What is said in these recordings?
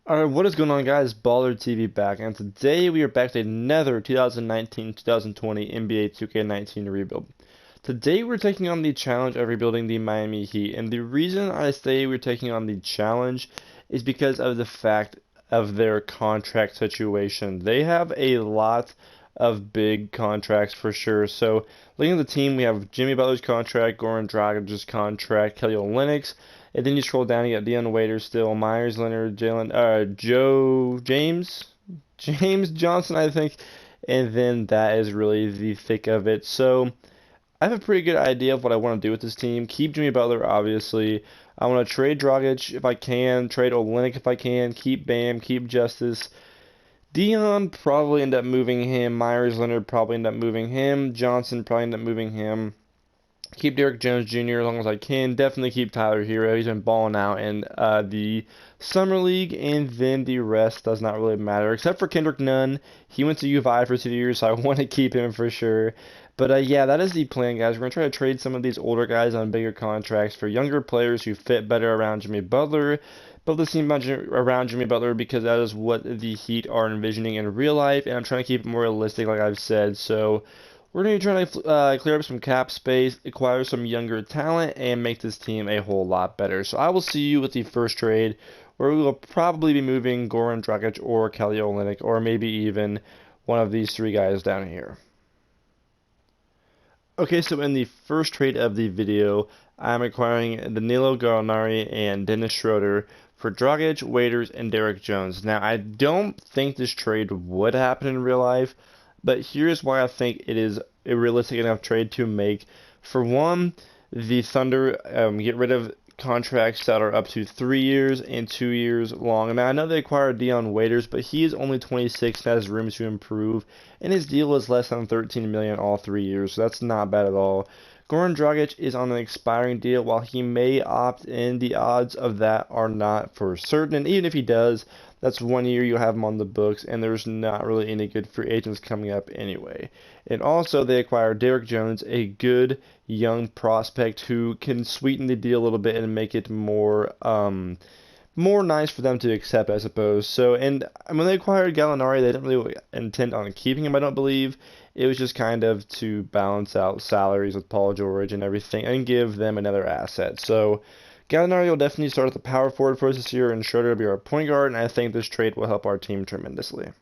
Alright, what is going on, guys? Baller TV back, and today we are back to another 2019-2020 NBA 2K19 rebuild. Today we're taking on the challenge of rebuilding the Miami Heat, and the reason I say we're taking on the challenge is because of the fact of their contract situation. They have a lot of big contracts for sure. So, looking at the team, we have Jimmy Butler's contract, Goran Dragic's contract, Kelly Olynyk. And then you scroll down, you got Deion Waiters still, Myers, Leonard, James Johnson, I think. And then that is really the thick of it. So I have a pretty good idea of what I want to do with this team. Keep Jimmy Butler, obviously. I want to trade Dragic if I can, trade Olynyk if I can, keep Bam, keep Justice. Dion probably end up moving him. Myers, Leonard probably end up moving him. Johnson probably end up moving him. Keep Derrick Jones Jr. as long as I can. Definitely keep Tyler Hero. He's been balling out in the Summer League, and then the rest does not really matter, except for Kendrick Nunn. He went to UVI for 2 years, so I want to keep him for sure. But yeah, that is the plan, guys. We're going to try to trade some of these older guys on bigger contracts for younger players who fit better around Jimmy Butler. Build this team around Jimmy Butler because that is what the Heat are envisioning in real life, and I'm trying to keep it more realistic, like I've said. So we're going to be trying to clear up some cap space, acquire some younger talent, and make this team a whole lot better. So I will see you with the first trade, where we will probably be moving Goran Dragic or Kelly Olynyk, or maybe even one of these three guys down here. Okay, so in the first trade of the video, I'm acquiring Danilo Gallinari and Dennis Schroeder for Dragic, Waiters, and Derrick Jones. Now, I don't think this trade would happen in real life, but here's why I think it is a realistic enough trade to make. For one, the Thunder get rid of contracts that are up to 3 years and 2 years long. And I know they acquired Dion Waiters, but he is only 26 and has room to improve, and his deal is less than 13 million all 3 years, so that's not bad at all. Goran Dragic is on an expiring deal. While he may opt in, the odds of that are not for certain. And even if he does, that's 1 year you have him on the books, and there's not really any good free agents coming up anyway. And also, they acquired Derrick Jones, a good young prospect who can sweeten the deal a little bit and make it more nice for them to accept, I suppose. So, and when they acquired Gallinari, they didn't really intend on keeping him, I don't believe. It was just kind of to balance out salaries with Paul George and everything and give them another asset. So, Gallinari will definitely start at the power forward for us this year, and Schroeder will be our point guard, and I think this trade will help our team tremendously.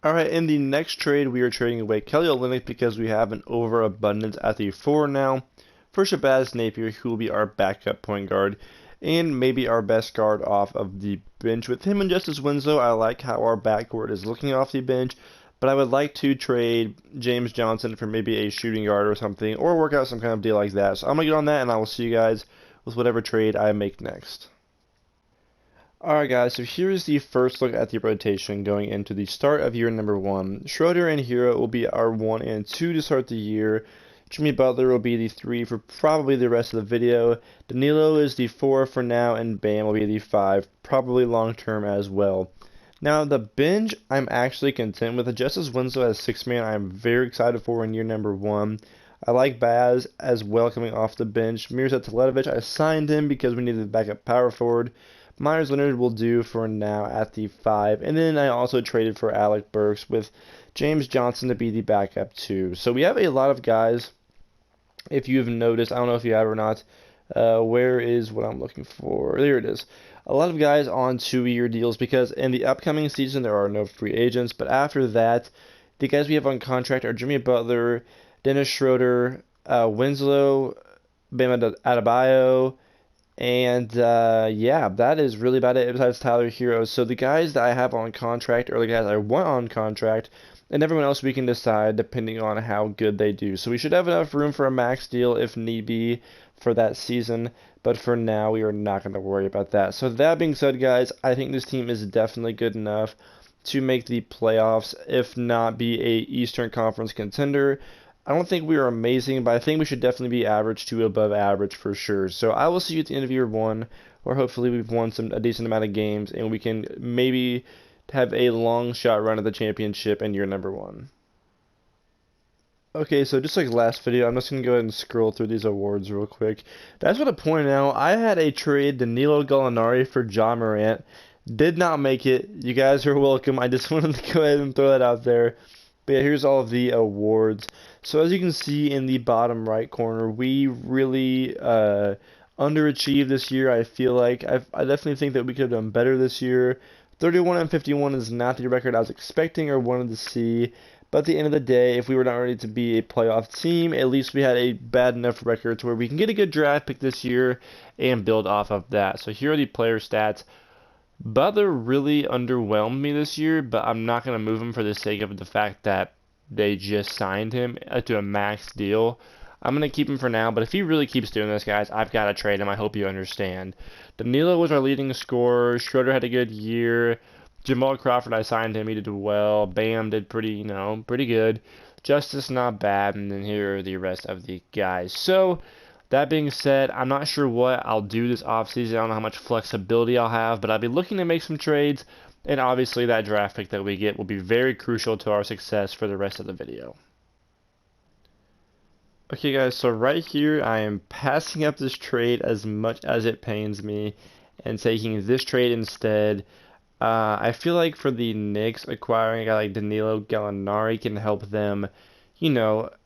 Alright, in the next trade, we are trading away Kelly Olynyk because we have an overabundance at the 4 now for Shabazz Napier, who will be our backup point guard and maybe our best guard off of the bench. With him and Justice Winslow, I like how our backcourt is looking off the bench, but I would like to trade James Johnson for maybe a shooting guard or something, or work out some kind of deal like that. So I'm going to get on that, and I will see you guys with whatever trade I make next. Alright guys, so here's the first look at the rotation going into the start of year number 1. Schroeder and Hero will be our 1 and 2 to start the year. Jimmy Butler will be the 3 for probably the rest of the video. Danilo is the 4 for now, and Bam will be the 5, probably long term as well. Now, the bench, I'm actually content with. Justice Winslow as 6-man, I'm very excited for in year number 1. I like Baz as well coming off the bench. Mirza Teletovic, I signed him because we needed a backup power forward. Myers Leonard will do for now at the 5. And then I also traded for Alec Burks with James Johnson to be the backup too. So we have a lot of guys. If you've noticed, I don't know if you have or not. Where is what I'm looking for? There it is. A lot of guys on 2-year deals because in the upcoming season there are no free agents. But after that, the guys we have on contract are Jimmy Butler, Dennis Schroeder, Winslow, Bam Adebayo, and yeah, that is really about it besides Tyler Hero. So the guys that I have on contract are the guys I want on contract, and everyone else we can decide depending on how good they do. So we should have enough room for a max deal if need be for that season, but for now we are not going to worry about that. So that being said, guys, I think this team is definitely good enough to make the playoffs, if not be a Eastern Conference contender. I don't think we are amazing, but I think we should definitely be average to above average for sure. So I will see you at the end of year 1, where hopefully we've won a decent amount of games, and we can maybe have a long shot run at the championship in year number 1. Okay, so just like last video, I'm just gonna go ahead and scroll through these awards real quick. I just want to point out, I had a trade Danilo Gallinari for John Morant. Did not make it. You guys are welcome. I just wanted to go ahead and throw that out there. But yeah, here's all of the awards. So as you can see in the bottom right corner, we really underachieved this year. I feel like I definitely think that we could have done better this year. 31 and 51 is not the record I was expecting or wanted to see. But at the end of the day, if we were not ready to be a playoff team, at least we had a bad enough record to where we can get a good draft pick this year and build off of that. So here are the player stats. Butler really underwhelmed me this year, but I'm not going to move him for the sake of the fact that they just signed him to a max deal. I'm going to keep him for now, but if he really keeps doing this, guys, I've got to trade him. I hope you understand. Danilo was our leading scorer. Schroeder had a good year. Jamal Crawford, I signed him. He did well. Bam did pretty good. Justice, not bad. And then here are the rest of the guys. So, that being said, I'm not sure what I'll do this offseason. I don't know how much flexibility I'll have, but I'll be looking to make some trades. And obviously, that draft pick that we get will be very crucial to our success for the rest of the video. Okay, guys, so right here, I am passing up this trade as much as it pains me and taking this trade instead. I feel like for the Knicks, acquiring a guy like Danilo Gallinari can help them,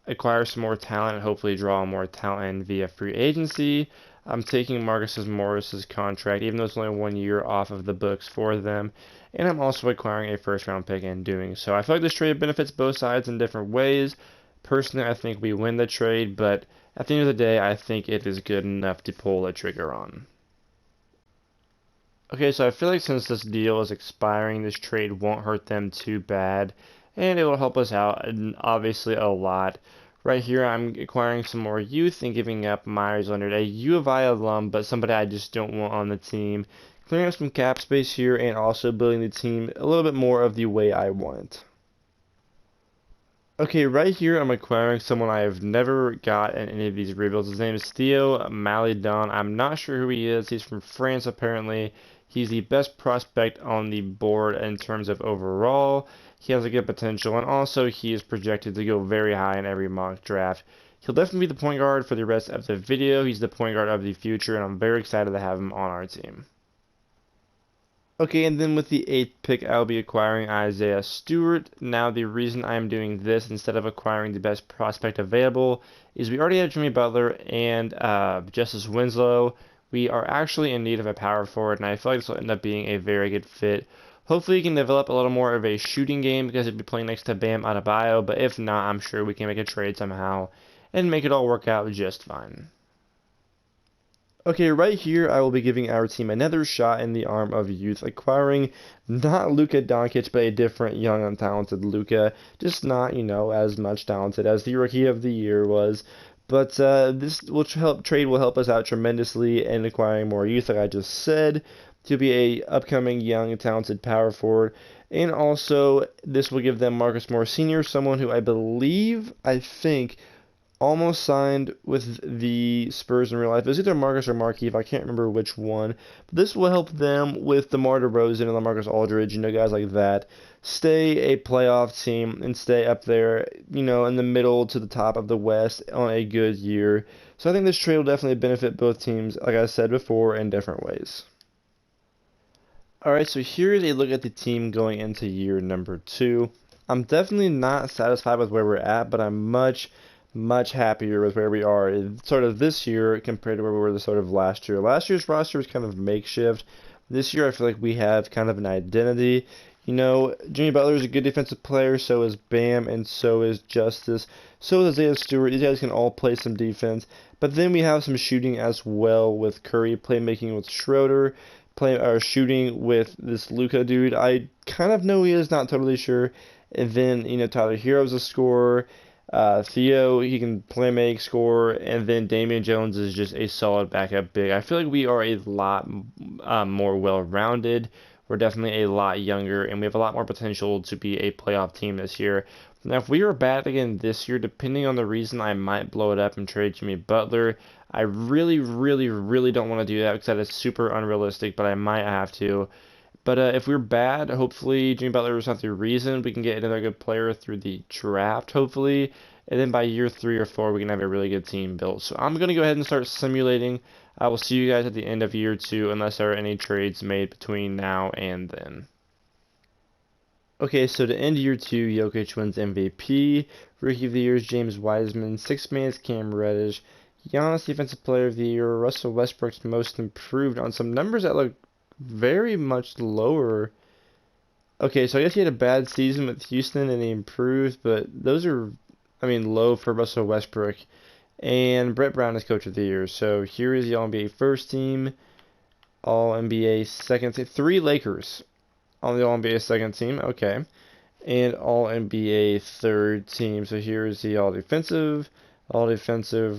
acquire some more talent and hopefully draw more talent via free agency. I'm taking Marcus Morris's contract, even though it's only 1 year off of the books for them. And I'm also acquiring a first-round pick in doing so. I feel like this trade benefits both sides in different ways. Personally, I think we win the trade, but at the end of the day, I think it is good enough to pull the trigger on. Okay, so I feel like since this deal is expiring, this trade won't hurt them too bad, and it will help us out, and obviously a lot. Right here, I'm acquiring some more youth and giving up Myers Leonard, a U of I alum, but somebody I just don't want on the team. Clearing up some cap space here, and also building the team a little bit more of the way I want. Okay, right here I'm acquiring someone I have never got in any of these rebuilds. His name is Theo Maledon. I'm not sure who he is. He's from France, apparently. He's the best prospect on the board in terms of overall. He has a good potential, and also he is projected to go very high in every mock draft. He'll definitely be the point guard for the rest of the video. He's the point guard of the future, and I'm very excited to have him on our team. Okay, and then with the 8th pick, I'll be acquiring Isaiah Stewart. Now, the reason I'm doing this instead of acquiring the best prospect available is we already have Jimmy Butler and Justice Winslow. We are actually in need of a power forward, and I feel like this will end up being a very good fit. Hopefully, he can develop a little more of a shooting game because he'll be playing next to Bam Adebayo, but if not, I'm sure we can make a trade somehow and make it all work out just fine. Okay, right here, I will be giving our team another shot in the arm of youth, acquiring not Luka Doncic, but a different young, untalented Luka. Just not, as much talented as the Rookie of the Year was. But this trade will help us out tremendously in acquiring more youth, like I just said, to be a upcoming young, talented power forward. And also, this will give them Marcus Morris Sr., someone who I think, almost signed with the Spurs in real life. It was either Marcus or Markieff. I can't remember which one. But this will help them with DeMar DeRozan and LaMarcus Aldridge, guys like that, stay a playoff team and stay up there, in the middle to the top of the West on a good year. So I think this trade will definitely benefit both teams, like I said before, in different ways. Alright, so here is a look at the team going into year number 2. I'm definitely not satisfied with where we're at, but I'm much happier with where we are sort of this year compared to where we were the sort of last year. Last year's roster was kind of makeshift. This year I feel like we have kind of an identity. Jimmy Butler is a good defensive player, so is Bam, and so is Justice, so is Isaiah Stewart. These guys can all play some defense. But then we have some shooting as well with Curry, playmaking with Schroeder, shooting with this Luka dude. I kind of know he is, not totally sure. And then, Tyler Hero's a scorer. Theo, he can play, make, score, and then Damian Jones is just a solid backup big. I feel like we are a lot more well-rounded. We're definitely a lot younger, and we have a lot more potential to be a playoff team this year. Now, if we are bad again this year, depending on the reason, I might blow it up and trade Jimmy Butler. I really don't want to do that because that is super unrealistic, but I might have to. But if we're bad, hopefully Jimmy Butler is not the reason. We can get another good player through the draft, hopefully. And then by year 3 or 4, we can have a really good team built. So I'm going to go ahead and start simulating. I will see you guys at the end of year 2 unless there are any trades made between now and then. Okay, so to end year 2, Jokic wins MVP. Rookie of the Year is James Wiseman. Sixth man is Cam Reddish. Giannis Defensive Player of the Year. Russell Westbrook's Most Improved on some numbers that look very much lower. Okay, so I guess he had a bad season with Houston and he improved, but those are, I mean, low for Russell Westbrook. And Brett Brown is Coach of the Year. So here is the All NBA first team, All NBA second team, 3 Lakers on the All NBA second team. Okay, and All NBA third team. So here is the All Defensive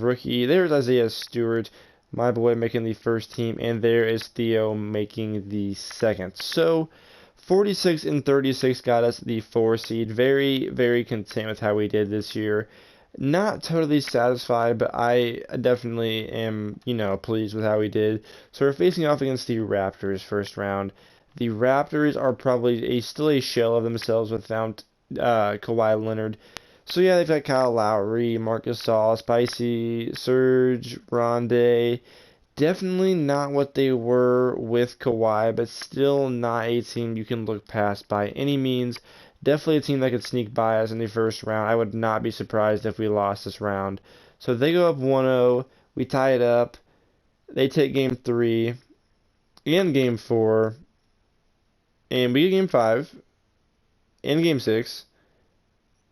rookie. There's Isaiah Stewart, my boy, making the first team, and there is Theo making the second. So 46 and 36 got us the 4 seed. Very, very content with how we did this year. Not totally satisfied, but I definitely am, pleased with how we did. So we're facing off against the Raptors first round. The Raptors are probably still a shell of themselves without Kawhi Leonard. So yeah, they've got Kyle Lowry, Marcus Gasol, Spicy, Serge, Rondé. Definitely not what they were with Kawhi, but still not a team you can look past by any means. Definitely a team that could sneak by us in the first round. I would not be surprised if we lost this round. So they go up 1-0. We tie it up. They take game 3 and game 4. And we get game 5 and game 6.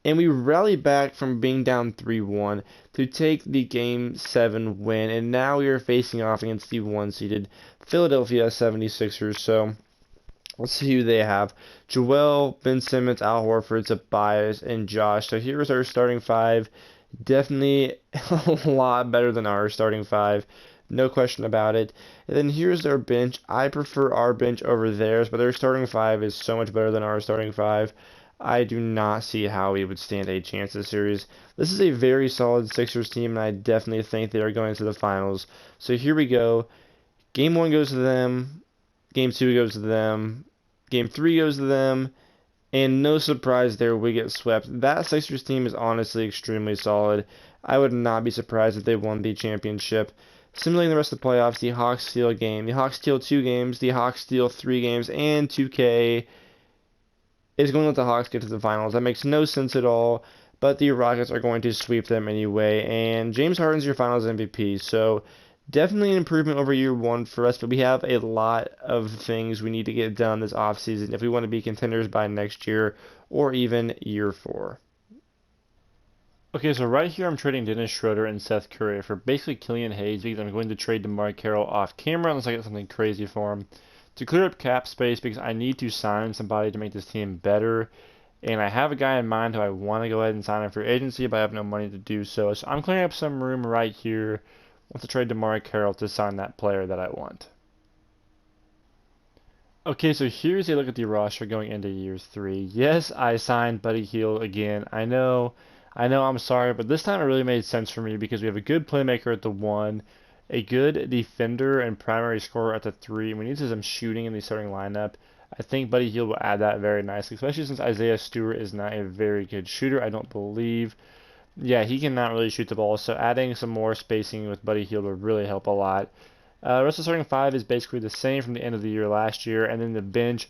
And we rally back from being down 3-1 to take the Game 7 win. And now we are facing off against the 1-seeded Philadelphia 76ers. So let's see who they have. Joel, Ben Simmons, Al Horford, Tobias, and Josh. So here's our starting 5. Definitely a lot better than our starting 5. No question about it. And then here's their bench. I prefer our bench over theirs, but their starting 5 is so much better than our starting 5. I do not see how we would stand a chance this series. This is a very solid Sixers team, and I definitely think they are going to the finals. So here we go. Game 1 goes to them. Game 2 goes to them. Game 3 goes to them. And no surprise there, we get swept. That Sixers team is honestly extremely solid. I would not be surprised if they won the championship. Similarly, in the rest of the playoffs, the Hawks steal a game. The Hawks steal 2 games. The Hawks steal 3 games. And 2K is going to let the Hawks get to the finals. That makes no sense at all, but the Rockets are going to sweep them anyway, and James Harden's your finals MVP, so definitely an improvement over year 1 for us, but we have a lot of things we need to get done this offseason if we want to be contenders by next year or even year 4. Okay, so right here I'm trading Dennis Schroeder and Seth Curry for basically Killian Hayes because I'm going to trade DeMar Carroll off camera unless I get something crazy for him, to clear up cap space because I need to sign somebody to make this team better. And I have a guy in mind who I want to go ahead and sign in for agency, but I have no money to do so. So I'm clearing up some room right here. I want to trade DeMar Carroll to sign that player that I want. Okay, so here's a look at the roster going into year 3. Yes, I signed Buddy Hield again. I know, I'm sorry, but this time it really made sense for me because we have a good playmaker at the 1, a good defender and primary scorer at the 3. We need some shooting in the starting lineup. I think Buddy Hield will add that very nicely, especially since Isaiah Stewart is not a very good shooter, I don't believe. Yeah, he cannot really shoot the ball, so adding some more spacing with Buddy Hield would really help a lot. The rest of the starting 5 is basically the same from the end of the year last year, and then the bench,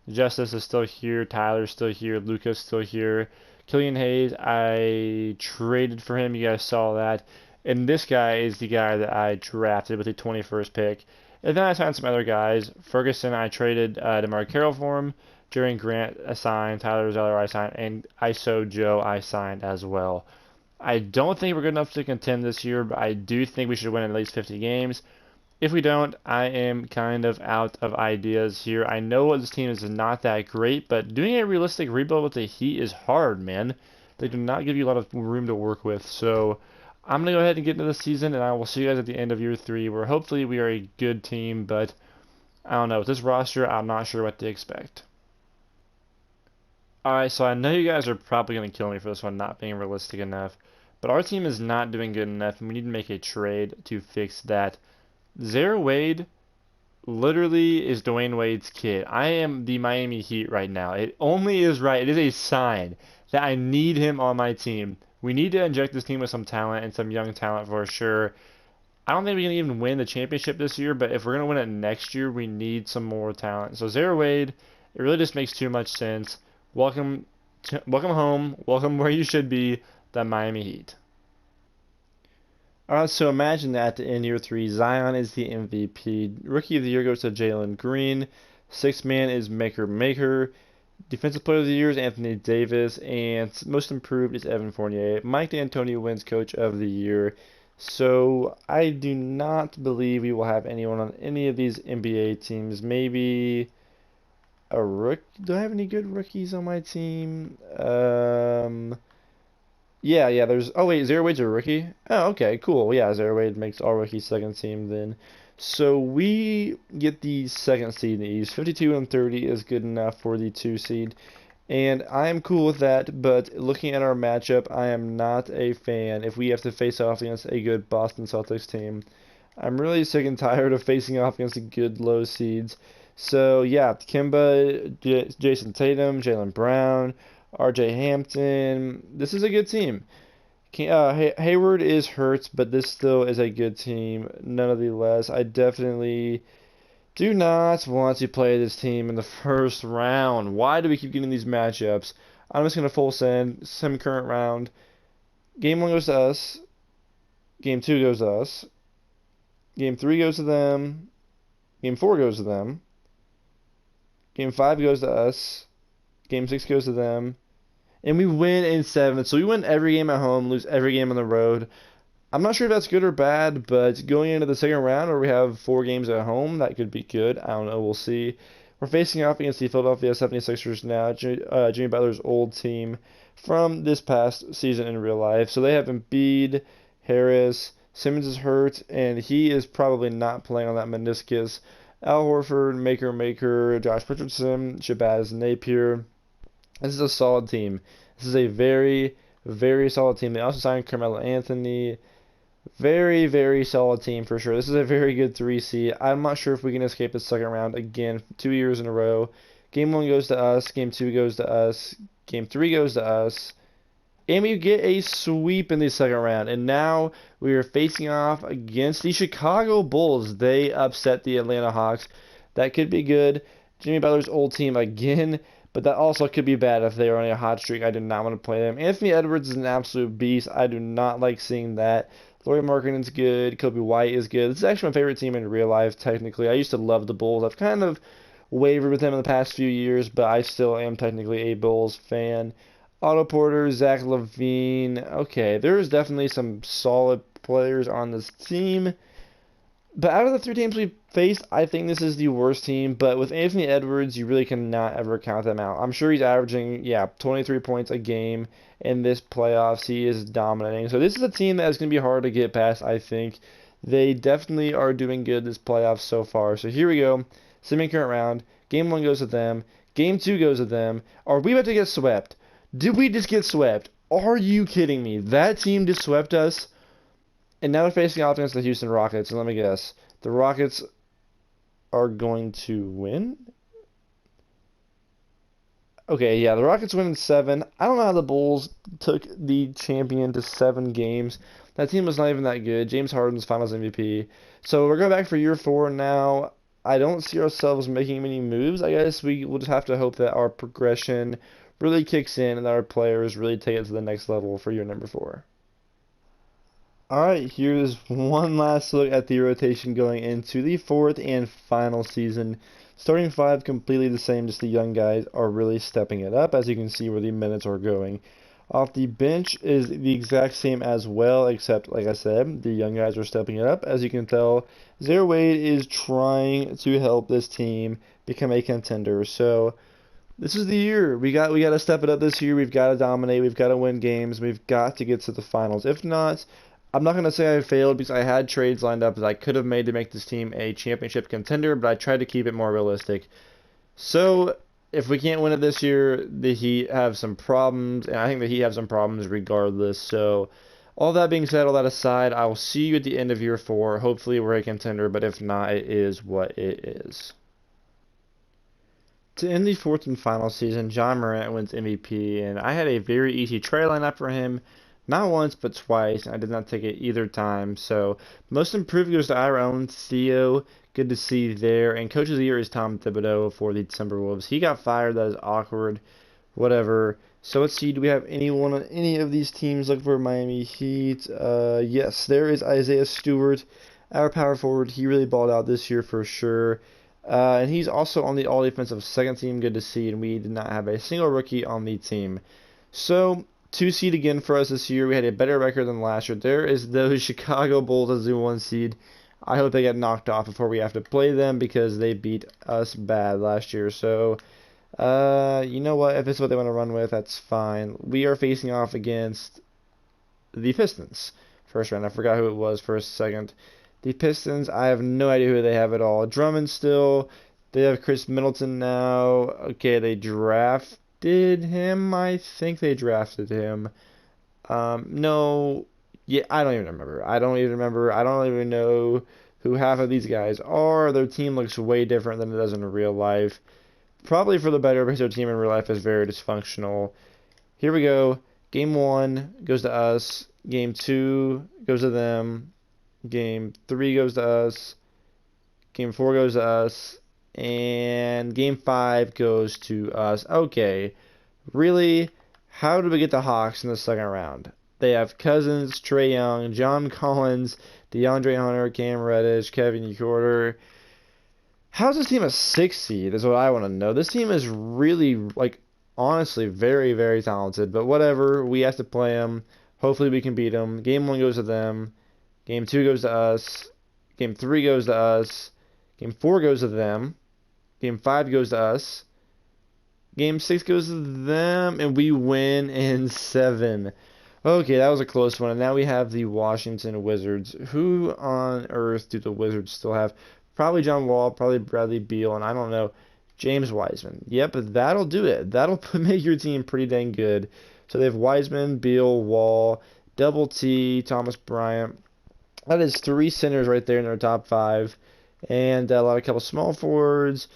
Justice is still here, Tyler's still here, Luka's still here. Killian Hayes, I traded for him, you guys saw that. And this guy is the guy that I drafted with the 21st pick. And then I signed some other guys. Ferguson, I traded DeMar Carroll for him. Jerry Grant, I signed. Tyler Zeller, I signed. And ISO Joe, I signed as well. I don't think we're good enough to contend this year, but I do think we should win at least 50 games. If we don't, I am kind of out of ideas here. I know this team is not that great, but doing a realistic rebuild with the Heat is hard, man. They do not give you a lot of room to work with, so I'm going to go ahead and get into the season, and I will see you guys at the end of year 3, where hopefully we are a good team, but I don't know. With this roster, I'm not sure what to expect. Alright, so I know you guys are probably going to kill me for this one not being realistic enough, but our team is not doing good enough, and we need to make a trade to fix that. Zaire Wade literally is Dwayne Wade's kid. I am the Miami Heat right now. It only is right. It is a sign that I need him on my team. We need to inject this team with some talent and some young talent for sure. I don't think we can even win the championship this year, but if we're going to win it next year, we need some more talent. So Zaire Wade, it really just makes too much sense. Welcome home. Welcome where you should be, the Miami Heat. Alright, so imagine that in year 3, Zion is the MVP. Rookie of the Year goes to Jalen Green. Sixth man is Maker. Defensive Player of the Year is Anthony Davis. And Most Improved is Evan Fournier. Mike D'Antoni wins Coach of the Year. So I do not believe we will have anyone on any of these NBA teams. Maybe a rook. Do I have any good rookies on my team? Yeah, there's. Oh, wait, Zaire Wade's a rookie? Oh, okay, cool. Yeah, Zaire Wade makes all rookie second team then. So we get the second seed in the East. 52 and 30 is good enough for the 2 seed. And I am cool with that, but looking at our matchup, I am not a fan if we have to face off against a good Boston Celtics team. I'm really sick and tired of facing off against the good low seeds. So, yeah, Kemba, Jason Tatum, Jaylen Brown, RJ Hampton. This is a good team. Hayward is hurt, but this still is a good team, nonetheless. I definitely do not want to play this team in the first round. Why do we keep getting these matchups? I'm just going to full send, current round. Game 1 goes to us. Game 2 goes to us. Game 3 goes to them. Game 4 goes to them. Game 5 goes to us. Game 6 goes to them. And we win in 7. So we win every game at home, lose every game on the road. I'm not sure if that's good or bad, but going into the second round where we have 4 games at home, that could be good. I don't know. We'll see. We're facing off against the Philadelphia 76ers now, Jimmy Butler's old team from this past season in real life. So they have Embiid, Harris, Simmons is hurt, and he is probably not playing on that meniscus. Al Horford, Maker, Josh Richardson, Shabazz Napier. This is a solid team. This is a very, very solid team. They also signed Carmelo Anthony. Very, very solid team for sure. This is a very good 3 seed. I'm not sure if we can escape the second round again 2 years in a row. Game 1 goes to us. Game 2 goes to us. Game 3 goes to us. And we get a sweep in the second round. And now we are facing off against the Chicago Bulls. They upset the Atlanta Hawks. That could be good. Jimmy Butler's old team again. But that also could be bad if they are on a hot streak. I do not want to play them. Anthony Edwards is an absolute beast. I do not like seeing that. Lauri Markkanen's good. Kobe White is good. This is actually my favorite team in real life, technically. I used to love the Bulls. I've kind of wavered with them in the past few years, but I still am technically a Bulls fan. Otto Porter, Zach LaVine. Okay, there's definitely some solid players on this team. But out of the 3 teams we faced, I think this is the worst team. But with Anthony Edwards, you really cannot ever count them out. I'm sure he's averaging, 23 points a game in this playoffs. He is dominating. So this is a team that is going to be hard to get past, I think. They definitely are doing good this playoffs so far. So here we go. Semi-current round. Game 1 goes to them. Game 2 goes to them. Are we about to get swept? Did we just get swept? Are you kidding me? That team just swept us? And now we're facing off against the Houston Rockets. And let me guess. The Rockets are going to win? Okay, yeah, the Rockets win in 7. I don't know how the Bulls took the champion to 7 games. That team was not even that good. James Harden's Finals MVP. So we're going back for year 4 now. I don't see ourselves making many moves. I guess we will just have to hope that our progression really kicks in and that our players really take it to the next level for year number 4. Alright, here's one last look at the rotation going into the 4th and final season. Starting 5 completely the same, just the young guys are really stepping it up, as you can see where the minutes are going. Off the bench is the exact same as well, except, like I said, the young guys are stepping it up. As you can tell, Zaire Wade is trying to help this team become a contender. So this is the year. We got to step it up this year. We've got to dominate. We've got to win games. We've got to get to the finals. If not, I'm not going to say I failed because I had trades lined up that I could have made to make this team a championship contender, but I tried to keep it more realistic. So if we can't win it this year, the Heat have some problems, and I think the Heat have some problems regardless. So all that being said, all that aside, I will see you at the end of year 4. Hopefully we're a contender, but if not, it is what it is. To end the 4th and final season, John Morant wins MVP, and I had a very easy trade lineup for him. Not once, but twice. I did not take it either time. So most improved goes to our own Theo. Good to see there. And coach of the year is Tom Thibodeau for the Timberwolves. He got fired. That is awkward. Whatever. So let's see. Do we have anyone on any of these teams looking for Miami Heat? Yes, there is Isaiah Stewart, our power forward. He really balled out this year for sure. And he's also on the all-defensive second team. Good to see. And we did not have a single rookie on the team. So 2 seed again for us this year. We had a better record than last year. There is those Chicago Bulls as the 1 seed. I hope they get knocked off before we have to play them because they beat us bad last year. So, you know what? If it's what they want to run with, that's fine. We are facing off against the Pistons. First round. I forgot who it was for a second. The Pistons, I have no idea who they have at all. Drummond still. They have Chris Middleton now. Okay, they drafted him. I think they drafted him. No. Yeah, I don't even remember. I don't even know who half of these guys are. Their team looks way different than it does in real life. Probably for the better because their team in real life is very dysfunctional. Here we go. Game 1 goes to us. Game 2 goes to them. Game 3 goes to us. Game 4 goes to us. And Game 5 goes to us. Okay. Really? How did we get the Hawks in the second round? They have Cousins, Trae Young, John Collins, DeAndre Hunter, Cam Reddish, Kevin Huerter. How's this team a 6 seed is what I want to know. This team is really, like, honestly very, very talented. But whatever. We have to play them. Hopefully we can beat them. Game 1 goes to them. Game 2 goes to us. Game 3 goes to us. Game 4 goes to them. Game 5 goes to us. Game 6 goes to them. And we win in 7. Okay, that was a close one. And now we have the Washington Wizards. Who on earth do the Wizards still have? Probably John Wall, probably Bradley Beal, and I don't know, James Wiseman. Yep, that'll do it. That'll make your team pretty dang good. So they have Wiseman, Beal, Wall, Double T, Thomas Bryant. That is 3 centers right there in their top 5. And a couple small forwards.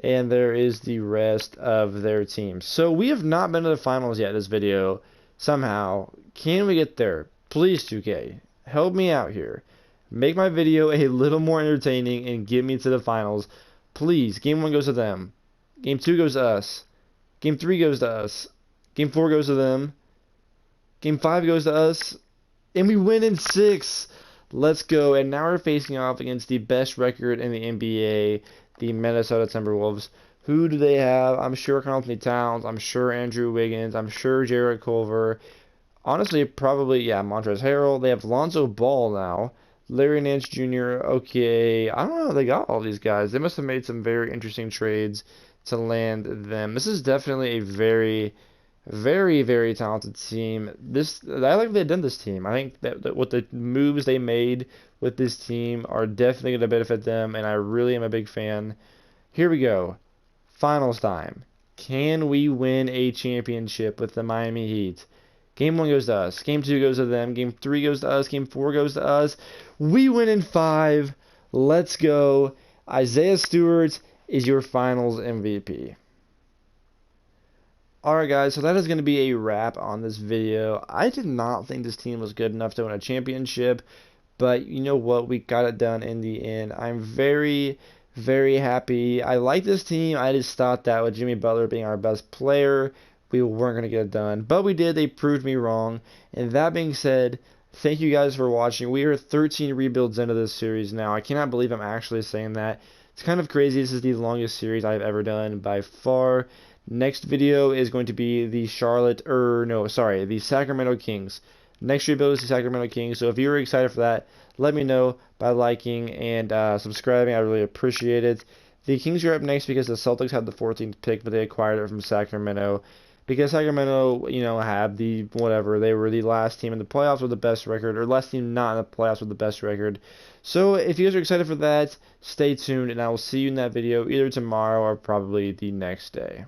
And there is the rest of their team. So we have not been to the finals yet this video. Somehow. Can we get there? Please, 2K. Help me out here. Make my video a little more entertaining and get me to the finals. Please. Game 1 goes to them. Game 2 goes to us. Game 3 goes to us. Game 4 goes to them. Game 5 goes to us. And we win in 6. Let's go. And now we're facing off against the best record in the NBA, the Minnesota Timberwolves. Who do they have? I'm sure Anthony Towns. I'm sure Andrew Wiggins. I'm sure Jarrett Culver. Honestly, probably, yeah, Montrezl Harrell. They have Lonzo Ball now. Larry Nance Jr. Okay, I don't know how they got all these guys. They must have made some very interesting trades to land them. This is definitely a very, very, very talented team. I like they've done this team. I think that what the moves they made with this team are definitely going to benefit them, and I really am a big fan. Here we go. Finals time. Can we win a championship with the Miami Heat? Game 1 goes to us. Game 2 goes to them. Game 3 goes to us. Game 4 goes to us. We win in 5. Let's go. Isaiah Stewart is your finals MVP. Alright guys, so that is going to be a wrap on this video. I did not think this team was good enough to win a championship, but you know what? We got it done in the end. I'm very, very happy. I like this team. I just thought that with Jimmy Butler being our best player, we weren't going to get it done. But we did. They proved me wrong. And that being said, thank you guys for watching. We are 13 rebuilds into this series now. I cannot believe I'm actually saying that. It's kind of crazy. This is the longest series I've ever done by far. Next video is going to be the the Sacramento Kings. Next rebuild is the Sacramento Kings. So if you're excited for that, let me know by liking and subscribing. I really appreciate it. The Kings are up next because the Celtics had the 14th pick, but they acquired it from Sacramento. Because Sacramento, had the whatever. They were the last team in the playoffs with the best record, or last team not in the playoffs with the best record. So if you guys are excited for that, stay tuned, and I will see you in that video either tomorrow or probably the next day.